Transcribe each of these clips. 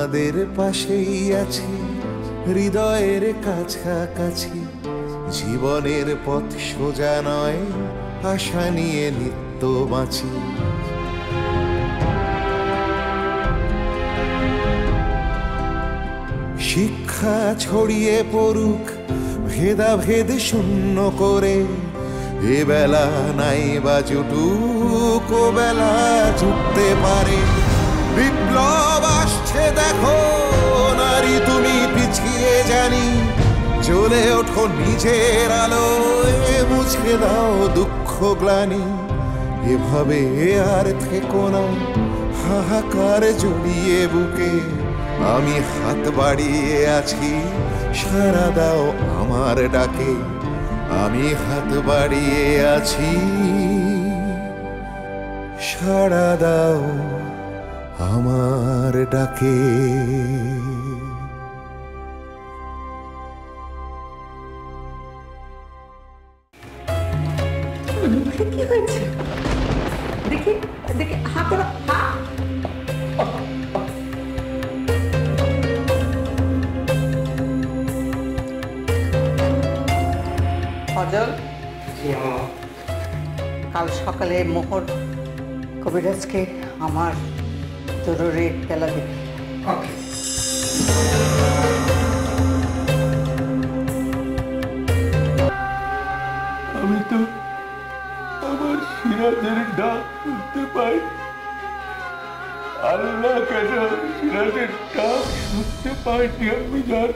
তোমাদের পাশেই আছি, হৃদয়ের কাছাকাছি। জীবনের পথ সোজা নয়, আশা নিয়ে নিত্য বাঁচি। শিক্ষা ছড়িয়ে পড়ুক ভেদাভেদ শূন্য করে, এ বেলা নাই বা জুটুক, ও বেলা জুটতে পারে। বিপ্লব আসছে দেখো নারী, তুমি পিছিয়ে জানি, জ্বলে ওঠো নিজের আলোয়, মুছে দাও দুঃখ গ্লানি। এভাবে আর থেকো না হাহাকার জড়িয়ে বুকে, আমি হাত বাড়িয়ে আছি, সাড়া দাও আমার ডাকে। আমি হাত বাড়িয়ে আছি, সাড়া দাও আমার ডাকে। কি হয়েছে দেখি দেখি, হাত অজল, কাল সকালে মোহর কবিরাজকে আমার জরুরি খেলা দিবি। আমি তো আমার সিরাজের ডাক শুনতে পাই। আল্লাহ কেন সিরাজের ডাক শুনতে পাইনি? আমি জান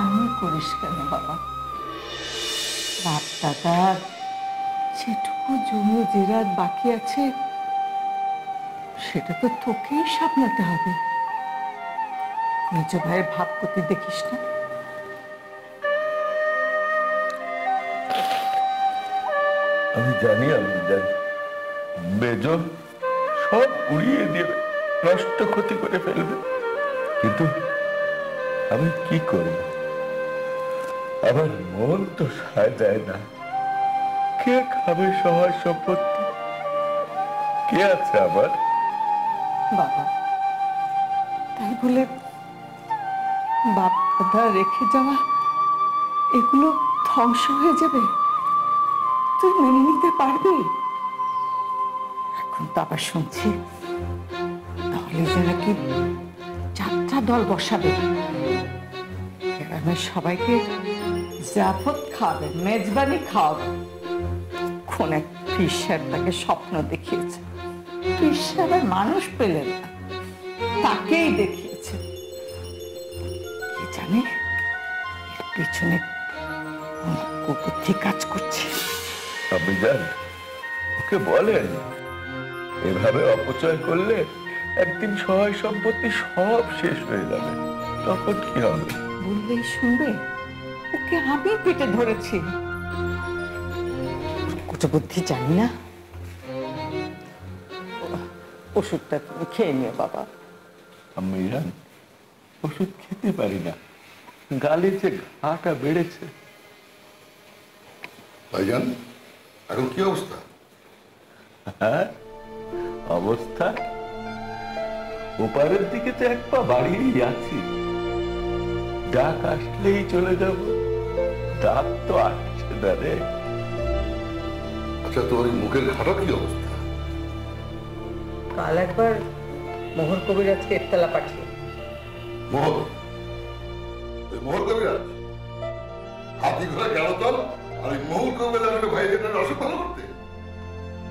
এমন করিস কেন বাবা? বাপ দাদার যেটুকু জমি জেরাত বাকি আছে সেটা তো তোকেই সামলাতে হবে। নিজ ভাইয়ের ভাব করতে দেখিস না। আমি জানি, মেজর সব উড়িয়ে দেবে, নষ্ট ক্ষতি করে ফেলবে, কিন্তু আমি কি করব? আমার মন তো সায় দেয় না। কে খাবে সহায় সম্পত্তি? কে আছে আমার? বাবা, তাই বলে বাপ দাদা রেখে যাওয়া এগুলো ধ্বংস হয়ে যাবে? তুই মেনে নিতে পারবি? এখন তো আবার শুনছি তাহলে যারা কি যাত্রা দল বসাবে, গ্রামের সবাইকে জাফত খাওয়াবে, মেজবানি খাওয়াবে। কোন এক পীর সাহেব তাকে স্বপ্ন দেখিয়েছে, পীর সাহেব মানুষ পেলেন না, তাকেই দেখিয়েছে। কে জানে এর পিছনে কুবুদ্ধি কাজ করছে। আপনি জান, ওকে বলেন এভাবে অপচয় করলে একদিন সহায় সম্পত্তি সব শেষ হয়ে যাবে, তখন কি হবে? বললেই শুনবে? ওকে আমি পেটে ধরেছি, কত বুদ্ধি জানি না। ওষুধটা তুমি খেয়ে নিও বাবা। আমি জান, ওষুধ খেতে পারি না, গালে যে ঘাটা বেড়েছে। ভাইজান, এখন কি অবস্থা? হ্যাঁ, অবস্থা ওপারের দিকে তো এক পা বাড়িয়েই আছি। ডাক আসলেই চলে যাব, ডাক তো আসছে না রে। আচ্ছা, তোমার মুখের ঘাটা কি অবস্থা? কাল একবার মোহর কবিরাজকে ইফতালা পাঠিয়ে। মোহর? ওই মোহর কবিরাজ হাতি ঘোড়া গেল তল, আর ওই মোহর কবিরাজ ভাই যেটা অসুখ ভালো করতে,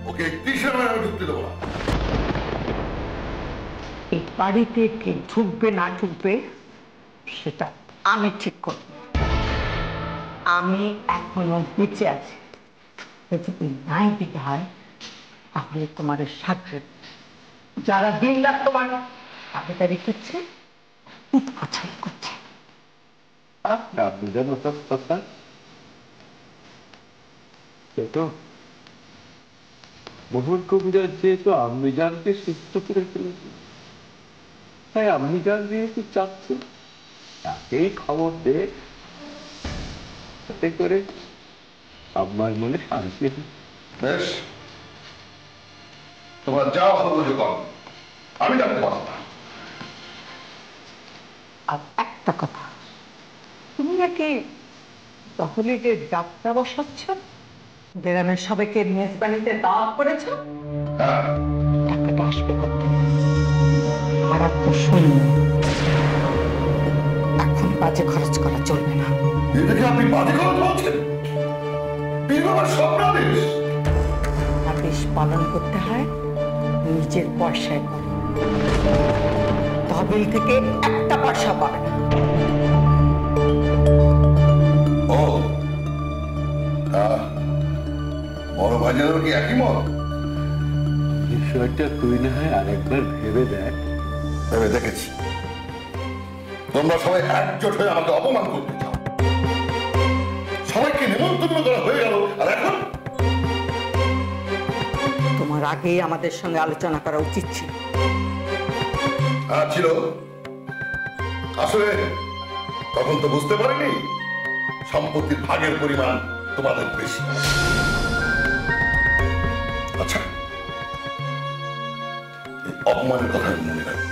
ওকে ৩০ আমি ঢুকতে দেবো না। এই বাড়িতে কে ঢুকবে না ঢুকবে সেটা আমি ঠিক করব। আমি এখনো বেঁচে আছি, যদি নাই দিতে হয় তাহলে তোমার সাথে যারা দিন রাত তোমার দাবিদারি করছে, উৎকোচাই করছে। আপনি জানো সব কথা তো মোহন কবিরাজ যেহেতু আমি জানতে সিদ্ধ করে ফেলেছি, তাই আমি জান দিয়েছি চাচ্ছি তাকেই খবর দে তাতে করে আমার মনে শান্তি। বেশ, তোমরা যা ভালো বুঝে করো, আমি জানতে পারবো না। আর একটা কথা, তুমি নাকি তহলিলের যাত্রা বসাচ্ছ, গ্রামের সবাইকে মেজবানিতে দাওয়াত করেছ, হ্যাঁ, টাকাটা আসবে করতে আর তো শূন্য। এখন বাজে খরচ করা চলবে না। এটাকে আপনি বাদে খরচ বলছেন? বীর বাবার স্বপ্নাদেশ। আদেশ পালন করতে হয় নিজের পয়সায় করে, তহবিল থেকে একটা পয়সা পাবে না। ও, বড় ভাইজানের কি একই মত? বিষয়টা তুই না হয় আরেকবার ভেবে দেখ। ভেবে দেখেছি, তোমরা সবাই একজোট হয়ে আমাকে অপমান করতে চাও। সবাইকে নিমন্ত্রণ করা হয়ে গেল, আর এখন তোমার আগেই আমাদের সঙ্গে আলোচনা করা উচিত ছিল। ছিল। আসলে তখন তো বুঝতে পারিনি সম্পত্তির ভাগের পরিমাণ তোমাদের বেশি। আচ্ছা, এই অপমানের কথা আমি মনে রাখবো।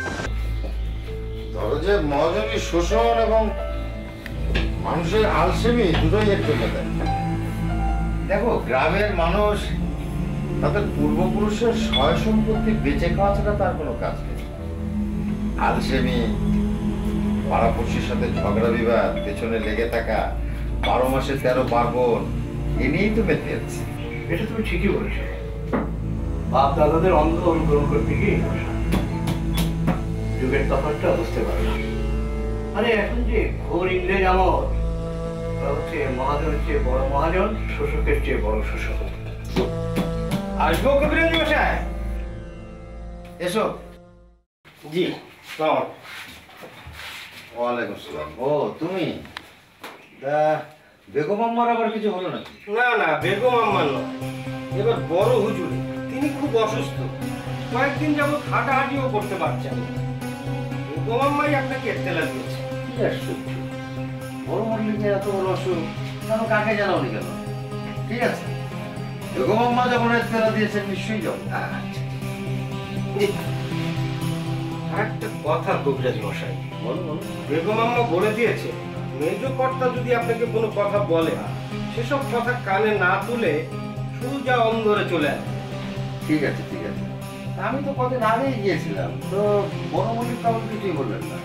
ধরো যে মহাজনী শোষণ এবং মানুষের আলসেমি দুটোই একটু দেয়। দেখো, গ্রামের মানুষ তাদের পূর্বপুরুষের সয় সম্পত্তি বেঁচে খাওয়া ছাড়া তার কোনো কাজ নেই। আলসেমি, পাড়াপড়শির সাথে ঝগড়া বিবাদ, পেছনে লেগে থাকা, 12 মাসে 13 পার্বণ, এ নিয়েই তো বেঁচে যাচ্ছে। এটা তুমি ঠিকই বলেছো। বাপ দাদাদের অন্ধ অনুকরণ করতে গিয়ে যুগের তফাৎটা বুঝতে পারে না। আরে এখন যে ঘোর ইংরেজ আমল, হচ্ছে মহাজনের চেয়ে বড় মহাজন, শোষকের চেয়ে বড় শোষক। আসবো কবিরাজ মশাই? এসো। জি, ওয়ালাইকুম আসসালাম। ও তুমি? বেগম আম্মার আবার কিছু হলো নাকি? না না, বেগম আম্মা নয়, এবার বড় হুজুরি। তিনি খুব অসুস্থ, কয়েকদিন যাবৎ হাঁটাহাঁটিও করতে পারছেন না। বেগম আম্মাই আপনাকে এত্তেলা দিয়েছে। কি আশ্চর্য, বড় মল্লিকের এত বড় অসুখ, কেন কাকে জানাওনি কেন? ঠিক আছে, বেগম আম্মা যখন এত্তেলা দিয়েছেন নিশ্চয়ই যাও। আর একটা কথা কবিরাজ মশাই, বলো বলো। বেগম আম্মা বলে দিয়েছে, মেজ কর্তা যদি আপনাকে কোনো কথা বলে, সেসব কথা কানে না তুলে সোজা অন্ধরে চলে আসে। ঠিক আছে ঠিক আছে, আমি তো কদিন আগেই গিয়েছিলাম, তো বড় মল্লিক কাউকে কিছুই বললেন না।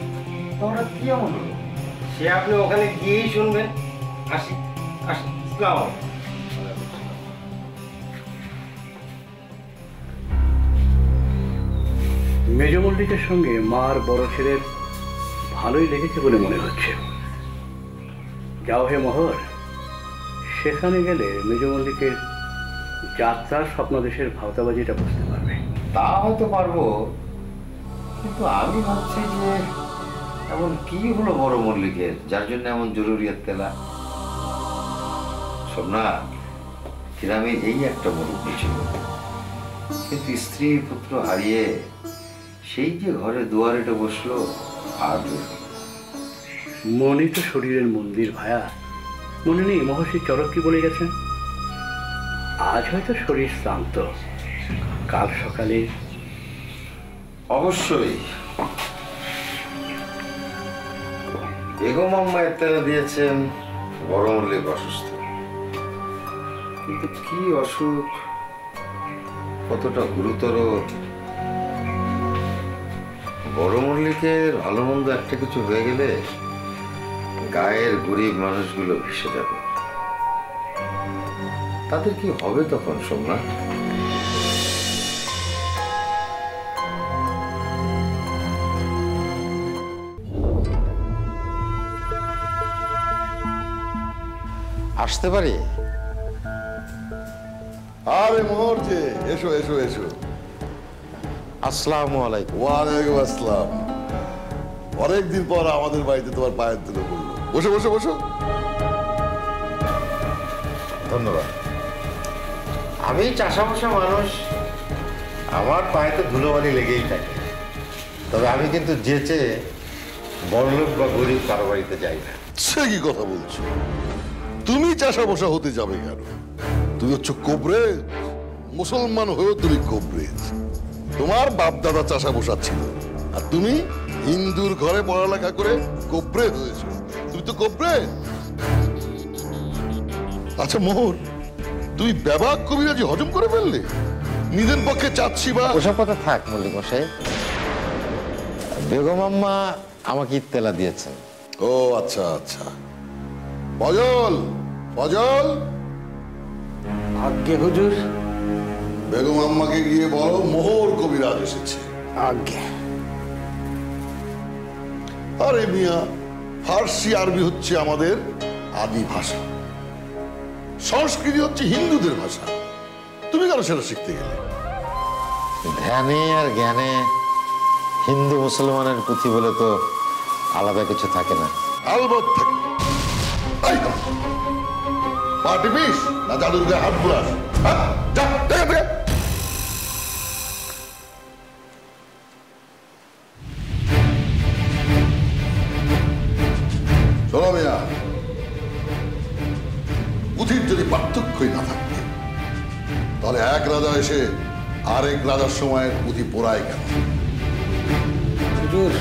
তোমরা কি এমন হলো? সে আপনি ওখানে গিয়েই শুনবেন। আসি আসি, আসসালামু আলাইকুম। মেজ মল্লিকের সঙ্গে মার বড় ছেলের ভালোই লেগেছে বলে মনে হচ্ছে। যাও হে মোহর, সেখানে গেলে মেজ মল্লিকের যাত্রার স্বপ্নদেশের ভাওতাবাজিটা বুঝতে পারবে। তা হয়তো পারবো, কিন্তু আমি ভাবছি যে এমন কি হলো বড় মল্লিকের, যার জন্য এমন জরুরি তেলা। সোমনাথ, গ্রামে এই একটা মুরব্বী ছিল, কিন্তু স্ত্রী পুত্র হারিয়ে সেই যে ঘরে দুয়ারেটা বসলো, আর মনই তো শরীরের মন্দির ভায়া। মনে নেই মহর্ষি চরক কি বলে গেছেন? আজ হয়তো শরীর শ্রান্ত, কাল সকালে অবশ্যই বেগম আম্মা এত্তেলা দিয়েছেন বড় মল্লিক অসুস্থ। কিন্তু কি অসুখ, কতটা গুরুতর, বড় মল্লিকের ভালো মন্দ একটা কিছু হয়ে গেলে গায়ের গরিব মানুষগুলো ভেসে যাবে। তাদের কি হবে তখন সোমনাথ? আসতে পারি? আরে মোহর যে, এসো এসো এসো। আসসালামু আলাইকুম। ওয়ালাইকুম আসসালাম। অনেকদিন পর আমাদের বাড়িতে তোমার পায়ের ধুলো পড়লো। বসো বসো বসো। ধন্যবাদ। আমি চাষাবাসা মানুষ, আমার পায়ে তো ধুলোবালি লেগেই থাকে। তবে আমি কিন্তু যেচে বড়লোক বা গরিব কারো বাড়িতে যাই না। সে কি কথা বলছো? তুমি চাষা বসা হতে যাবে কেন? তুমি হচ্ছে কোবরেজ, মুসলমান হয়েও তুমি কোবরেজ। তোমার বাপ দাদা চাষা বসা ছিল, আর তুমি হিন্দুর ঘরে পড়ালেখা করে কোবরে হয়েছো। তুমি তো কোবরেজ। আচ্ছা মোহর, তুই ব্যাপক কবিরাজি হজম করে ফেললে? নিজের পক্ষে চাচ্ছি বা ওসব কথা থাক মল্লিক মশাই। বেগম আম্মা আমাকে ইত্তেলা দিয়েছেন। ও আচ্ছা আচ্ছা। ফজল, ফজল, আজ্ঞে হুজুর। বেগম আম্মাকে গিয়ে বলো মোহর কবিরাজ এসেছে। আজ্ঞে। আরে মিয়া, ফার্সি আরবি হচ্ছে আমাদের আদি ভাষা, সংস্কৃতি হচ্ছে হিন্দুদের ভাষা। তুমি কেন সেটা শিখতে গেলে? ধ্যানে আর জ্ঞানে হিন্দু মুসলমানের পুঁথি বলে তো আলাদা কিছু থাকে না। আলবৎ থাকে। পার্টি পিস না জাদুর গায়ে হাত বুলাস? যা থেকে থেকে। শোনো মিয়া, পুঁথির যদি পার্থক্যই না থাকতে, তাহলে এক রাজা এসে আরেক রাজার সময় পুঁথি পোড়ায় কেন? হুজুর,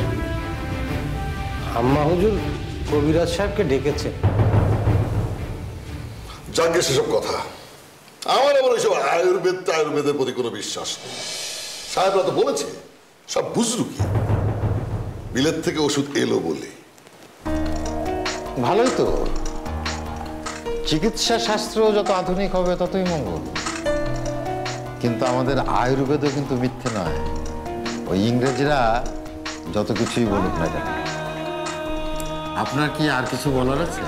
আম্মা হুজুর কবিরাজ সাহেবকে ডেকেছে। যাকে সেসব কথা, আমার আবার ওইসব আয়ুর্বেদের প্রতি কোনো বিশ্বাস নেই। সাহেবরা তো বলেছে সব বুঝলু কি, বিলেত থেকে ওষুধ এলো বলে। ভালোই তো, চিকিৎসা শাস্ত্র যত আধুনিক হবে ততই মঙ্গল। কিন্তু আমাদের আয়ুর্বেদও কিন্তু মিথ্যে নয়। ওই ইংরেজরা যত কিছুই বলুক না কেন। আপনার কি আর কিছু বলার আছে?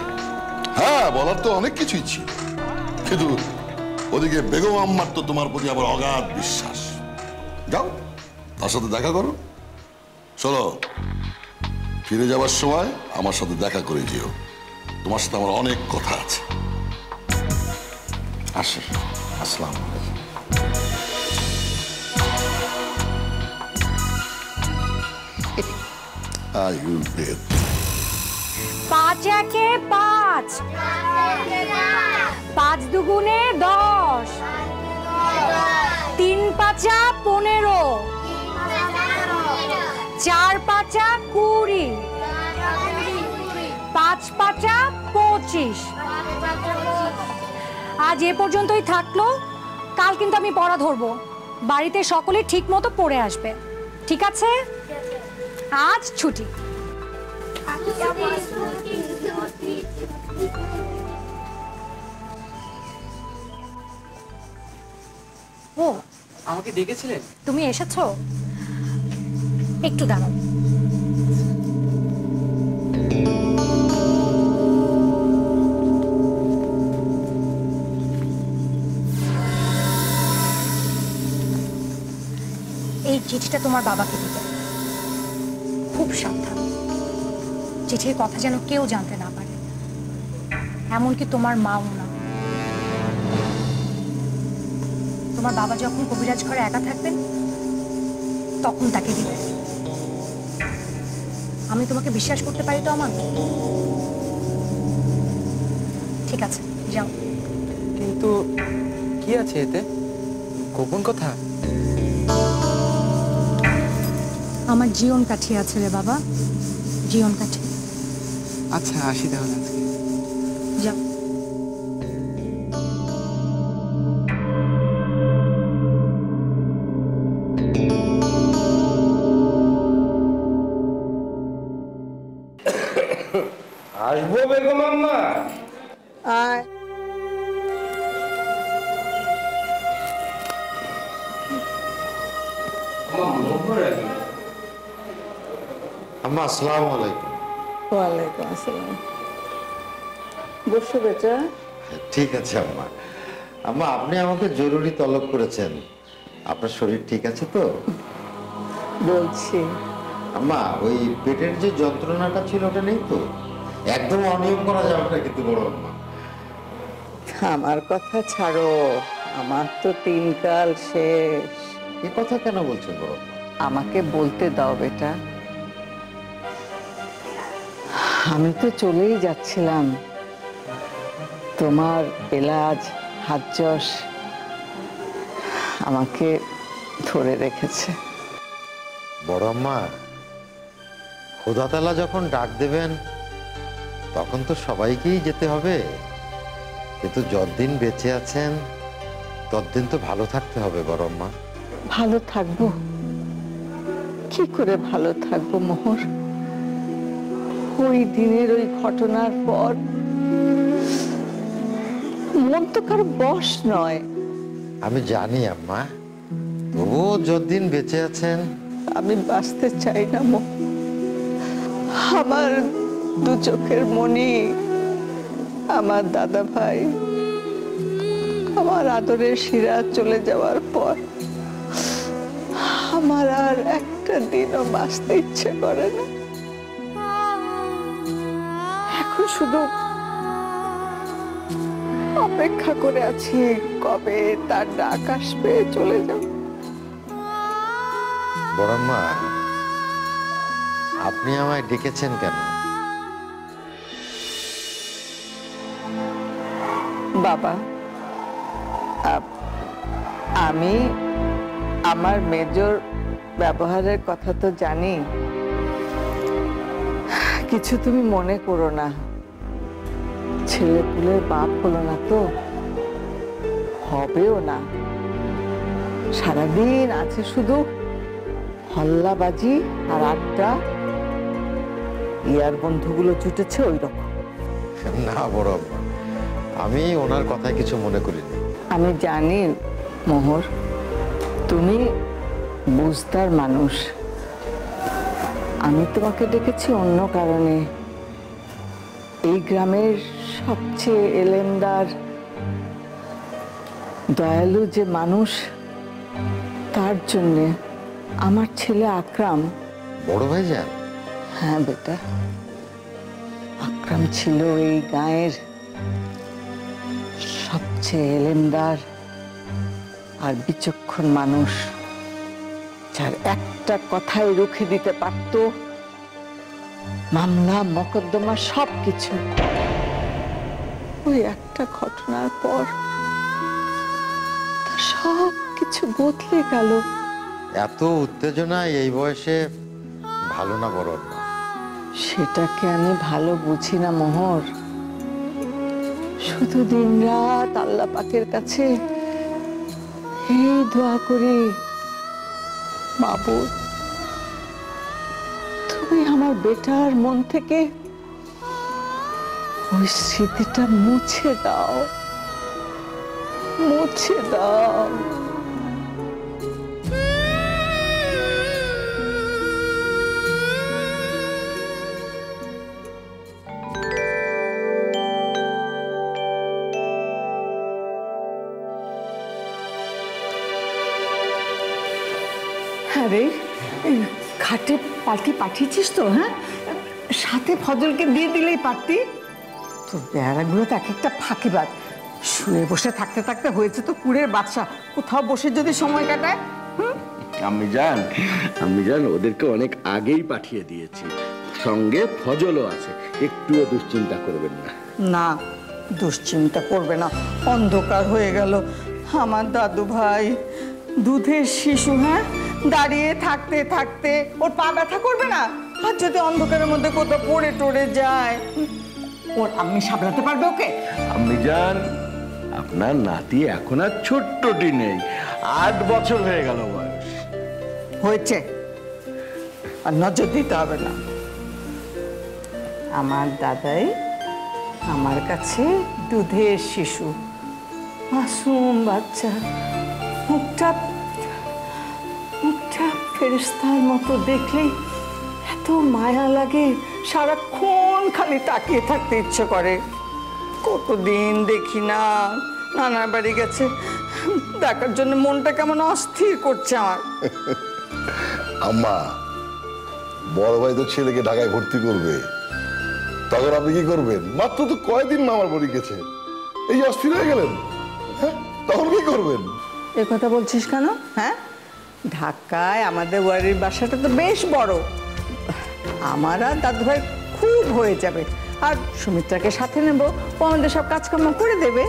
হ্যাঁ, বলার তো অনেক কিছুই ছিল, কিন্তু ওদিকে বেগম আম্মার তো তোমার প্রতি আবার অগাধ বিশ্বাস। যাও, তার সাথে দেখা করো। চলো, ফিরে যাওয়ার সময় আমার সাথে দেখা করে যেও। তোমার সাথে আমার অনেক কথা আছে। আসি, আসসালামু আলাইকুম। আয়ুর্বেদ। 5 একে 5, 5 দুগুণে 10, 3 পাঁচা 15, 4 পাঁচা 20, 5 পাঁচা 25। আজ এ পর্যন্তই থাকলো। কাল কিন্তু আমি পড়া ধরবো। বাড়িতে সকলে ঠিক মতো পড়ে আসবে, ঠিক আছে? আজ ছুটি। ও, আমাকে ডেকেছিলেন? তুমি এসেছো? একটু দাঁড়াও। এই চিঠিটা তোমার বাবাকে দিতে, খুব সাবধান। চিঠির কথা যেন কেউ জানতে না পারে, এমনকি তোমার মাও না। তোমার বাবা যখন কবিরাজ ঘরে একা থাকবেন তখন তাকে দিবে। আমি তোমাকে বিশ্বাস করতে পারি তো আমার? ঠিক আছে, যাও। কিন্তু কি আছে এতে? গোপন কথা? আমার জীবন কাঠি আছে রে বাবা, জীবন কাঠি। আচ্ছা, আসি তাহলে আজকে। যাও। আসবো বেগম আম্মা? আম্মা, আসসালামু আলাইকুম। ওয়ালাইকুম আসসালাম। বসো বেটা। ঠিক আছে আম্মা। আম্মা, আপনি আমাকে জরুরি তলব করেছেন। আপনার শরীর ঠিক আছে তো? বলছি আম্মা, ওই পেটের যে যন্ত্রণাটা ছিল ওটা নেই তো? একদম অনিয়ম করা যাবে না কিন্তু বড় আম্মা। আমার কথা ছাড়ো, আমার তো 3 কাল শেষ। এ কথা কেন বলছেন বড় আম্মা? আমাকে বলতে দাও বেটা। আমি তো চলেই যাচ্ছিলাম, তোমার এলাজ হাতযশ আমাকে ধরে রেখেছে। বড় আম্মা, খোদা তাআলা যখন ডাক দেবেন তখন তো সবাইকেই যেতে হবে, কিন্তু যতদিন বেঁচে আছেন ততদিন তো ভালো থাকতে হবে বড় আম্মা। ভালো থাকবো? কি করে ভালো থাকবো মোহর? ওই দিনের ওই ঘটনার পর মন তো কারো বশ নয়। আমি জানি আম্মা, তবুও যতদিন বেঁচে আছেন। আমি বাঁচতে চাই না মোহ। আমার দু চোখের মনি, আমার দাদা ভাই, আমার আদরের সিরাজ চলে যাওয়ার পর আমার আর একটা দিনও বাঁচতে ইচ্ছে করে না। এখন শুধু অপেক্ষা করে আছি কবে তার ডাক আসবে, চলে যাব। বড় আম্মা, আপনি আমায় ডেকেছেন কেন? বাবা, আমি আমার মেজর ব্যবহারের কথা তো জানি, কিছু তুমি মনে করো না। ছেলে পুলের বাপ হলো না তো, হবেও না। সারাদিন আছে শুধু হল্লাবাজি আর আড্ডা। ইয়ার বন্ধুগুলো জুটেছে ওই রকম। না বড় আম্মা, আমি ওনার কথায় কিছু মনে করিনি। আমি জানি মোহর, তুমি বুঝদার মানুষ। আমি তোমাকে ডেকেছি অন্য কারণে। এই গ্রামের সবচেয়ে এলেমদার দয়ালু যে মানুষ, তার জন্যে আমার ছেলে আকরাম। বড় ভাইজান? হ্যাঁ বেটা, আকরাম ছিল এই গাঁয়ের সবচেয়ে এলেমদার আর বিচক্ষণ মানুষ, যার একটা কথাই রুখে দিতে পারত মামলা মকদ্দমা সবকিছু। ওই একটা ঘটনার পর সব কিছু বদলে গেল। এত উত্তেজনা এই বয়সে ভালো না বড় আম্মা। সেটাকে আমি ভালো বুঝি না মোহর। শুধু দিনরাত আল্লাহ পাকের কাছে এই দোয়া করি, মাবুদ তুমি আমার বেটার মন থেকে ওই স্মৃতিটা মুছে দাও, মুছে দাও। আরে খাটে পাল্টি পাঠিয়েছিস তো? হ্যাঁ, সাথে ফজলকে দিয়ে দিলেই পারতি। তোর বেড়াগুলো তো এক একটা ফাঁকিবাজ। শুয়ে বসে থাকতে থাকতে হয়েছে তো কুড়ের বাদশা। কোথাও বসে যদি সময় কাটায়। আমি জান ওদেরকে অনেক আগেই পাঠিয়ে দিয়েছি, সঙ্গে ফজলও আছে, একটুও দুশ্চিন্তা করবেন না। না, দুশ্চিন্তা করবে না। অন্ধকার হয়ে গেল। আমার দাদু ভাই দুধের শিশু, হ্যাঁ, দাঁড়িয়ে থাকতে থাকতে ওর পা ব্যথা করবে না? আর যদি অন্ধকারের মধ্যে কোথাও পড়ে টড়ে যায়, ওর আম্মি সামলাতে পারবে ওকে? আমি জান, আপনার নাতি এখন আর ছোট্টটি নেই, 8 বছর হয়ে গেল বয়স। হয়েছে, আর নজর দিতে হবে না। আমার দাদাই আমার কাছে দুধের শিশু, মাসুম বাচ্চা। মুখটা ফেরেশতার মতো দেখলেই এত মায়া লাগে, সারাক্ষণ খালি তাকিয়ে থাকতে ইচ্ছে করে। কতদিন দেখি না, নানার বাড়ি গেছে, দেখার জন্য মনটা কেমন অস্থির করছে আমার। আম্মা, বড় ভাই তো ছেলেকে ঢাকায় ভর্তি করবে, তখন আপনি কি করবেন? মাত্র তো কয়দিন মামার বাড়ি গেছে, এই অস্থির হয়ে গেলেন, হ্যাঁ? তখন কি করবেন? এ কথা বলছিস কেন? হ্যাঁ, ঢাকায় আমাদের বাড়ির বাসাটা তো বেশ বড়। আমার আর দাদু ভাই খুব হয়ে যাবে। আর সুমিত্রাকে সাথে নেব, ও আমাদের সব কাজকর্ম করে দেবে।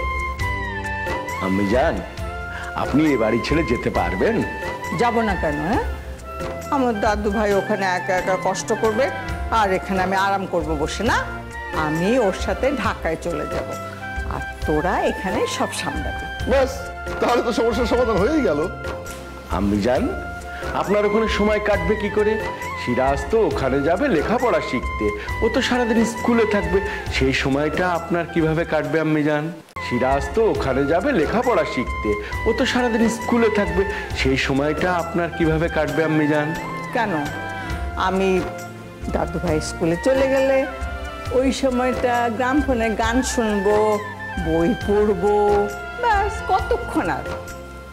আম্মি জান, আপনি এ বাড়ি ছেড়ে যেতে পারবেন? যাব না কেন? হ্যাঁ, আমার দাদু ভাই ওখানে একা একা কষ্ট করবে আর এখানে আমি আরাম করব বসে না। আমি ওর সাথে ঢাকায় চলে যাব, আর তোরা এখানে সব সামলাবি। ব্যাস, তাহলে তো সমস্যার সমাধান হয়েই গেল। আম্মি জান, আপনার ওখানে সময় কাটবে কি করে? সিরাজ তো ওখানে যাবে লেখাপড়া শিখতে, ও তো সারাদিন স্কুলে থাকবে, সেই সময়টা আপনার কিভাবে কাটবে আম্মি জান? সিরাজ তো ওখানে যাবে লেখাপড়া শিখতে, ও তো সারাদিন স্কুলে থাকবে, সেই সময়টা আপনার কিভাবে কাটবে আম্মি জান? কেন, আমি দাদু ভাই স্কুলে চলে গেলে ওই সময়টা গ্রাম ফোনে গান শুনবো, বই পড়বো, ব্যাস কতক্ষণ আর।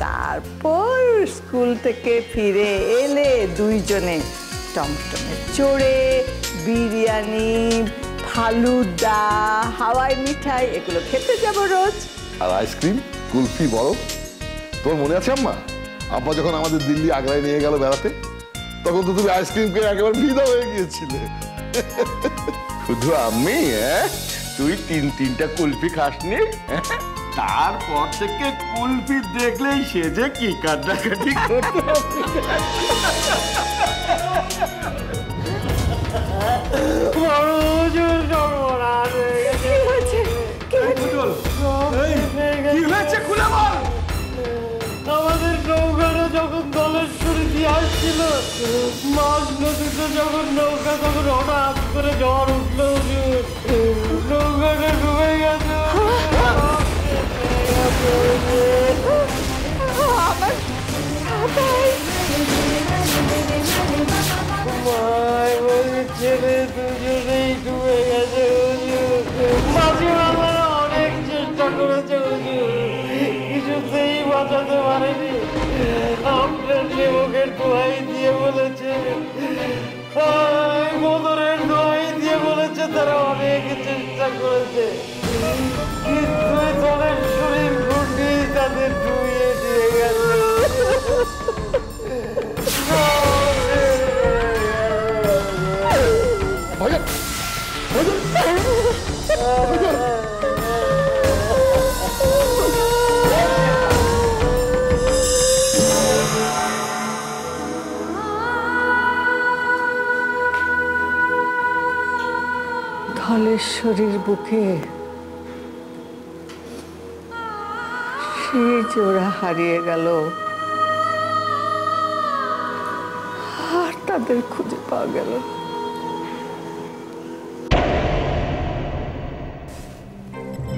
তারপর স্কুল থেকে ফিরে এলে দুইজনে টমটমে চড়ে বিরিয়ানি, ফালুদা, হাওয়াই মিঠাই এগুলো খেতে যাব রোজ। আর আইসক্রিম, কুলফি, বরফ। তোর মনে আছে আম্মা, আব্বা যখন আমাদের দিল্লি আগ্রায় নিয়ে গেল বেড়াতে, তখন তো তুমি আইসক্রিম খেয়ে একেবারে ফিদা হয়ে গিয়েছিলে। শুধু আমি? হ্যাঁ, তুই তিনটা কুলফি খাসনি? তারপর থেকে কুলফি দেখলেই সে যে কি কান্নাকাটি করতে। আমাদের নৌকাটা যখন দলেশ্বরী দিয়ে আসছিল, মাঝ নদীতে যখন নৌকা, তখন হঠাৎ করে ঝড় উঠলো, নৌকাটা ডুবে গেছে। ছেলে দুজনেই ডুবে গেছে। মাঝে মাঝে অনেক চেষ্টা করেছে, কিছুতেই বাঁচাতে পারেনি। আপনার সেবকের দোহাই দিয়ে বলেছে, মদরের দোহাই দিয়ে বলেছে তারা অনেক চেষ্টা করেছে, কিন্তু তাদের শরীর ঘুরনি তাদের ডুবিয়ে দিয়ে গেছে। ধলেশ্বরীর বুকে সেই জোড়া হারিয়ে গেল, আর তাদের খুঁজে পাওয়া গেল।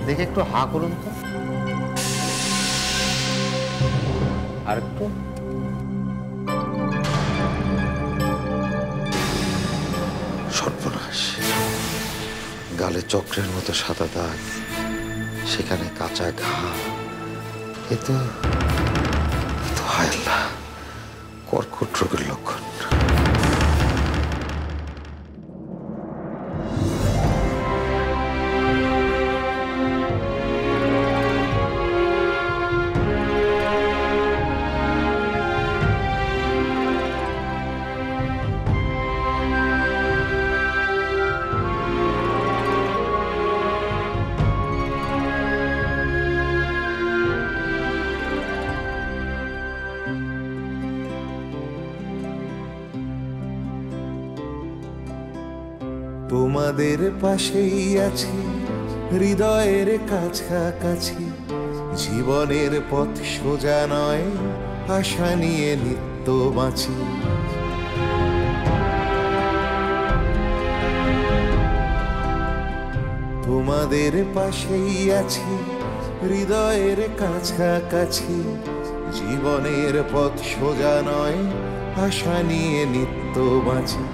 দেখে একটু হা করুন তো, আর একটু। সর্বনাশ, গালে চক্রের মতো সাদা দাগ, সেখানে কাঁচা ঘা। এ তো হায় আল্লাহ, কর্কট রোগের লক্ষণ। তোমাদের পাশেই আছি, হৃদয়ের কাছাকাছি, জীবনের পথ সোজা নয়, আশা নিয়ে নিত্য বাঁচি। তোমাদের পাশেই আছি, হৃদয়ের কাছাকাছি, জীবনের পথ সোজা নয়, আশা নিয়ে নিত্য বাঁচি।